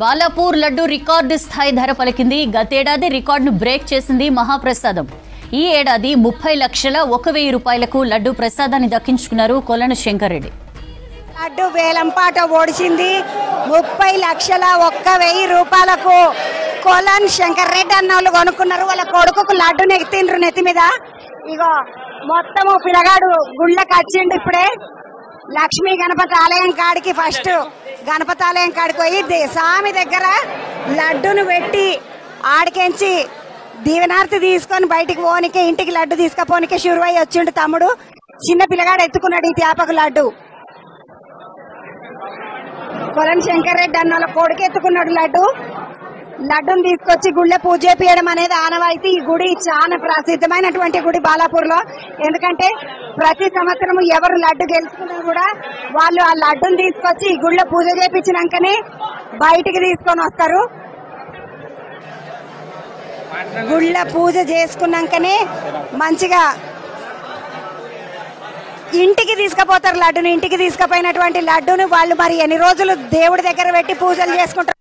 Balapur laddu record స్థాయి ధర పలికింది. గతేడాది రికార్డును బ్రేక్ చేసింది మహాప్రసాదం. ఈ ఏడాది 30,01,000 రూపాయలకు లడ్డు ప్రసాదాన్ని దక్కించుకున్నారు కొలను శంకర్ రెడ్డి. లడ్డు వేలంపాట ఓడిచింది. 30,01,000 రూపాయలకు కొలను శంకర్ రెడ్డి అన్న వాళ్ళు కొనుక్కున్నారు. వాళ్ళ కొడుకు లడ్డు నెత్తిండ్రు నెత్తి మీద. ఇగో మొత్తము పిల్లగాడు గుళ్ళకి వచ్చిండు. ఇప్పుడే లక్ష్మీ గణపతి ఆలయం కాడికి ఫస్ట్ గణపతి ఆలయం కాడికి పోయి స్వామి దగ్గర లడ్డును పెట్టి ఆడికెంచి దీవెనార్తి తీసుకొని బయటికి పోనికే ఇంటికి లడ్డు తీసుకపోనికే షురువై వచ్చిండు తమ్ముడు. చిన్న పిల్లగాడు ఎత్తుకున్నాడు ఈ చేపకు లడ్డు. కొలను శంకర్ రెడ్డి అన్న వాళ్ళ కొడుకు ఎత్తుకున్నాడు లడ్డును తీసుకొచ్చి గుళ్ళే పూజ చేపియడం అనేది ఆనవాయితీ. ఈ గుడి చాలా ప్రసిద్ధమైనటువంటి గుడి బాలాపూర్ లో. ఎందుకంటే ప్రతి సంవత్సరం ఎవరు లడ్డు గెలుచుకున్నా కూడా వాళ్ళు ఆ లడ్డును తీసుకొచ్చి ఈ గుళ్ళో పూజ చేపించినాకనే బయటికి తీసుకొని వస్తారు. గుళ్ళ పూజ చేసుకున్నాకనే మంచిగా ఇంటికి తీసుకుపోతారు లడ్డును. ఇంటికి తీసుకుపోయినటువంటి లడ్డును వాళ్ళు మరి ఎన్ని రోజులు దేవుడి దగ్గర పెట్టి పూజలు చేసుకుంటారు.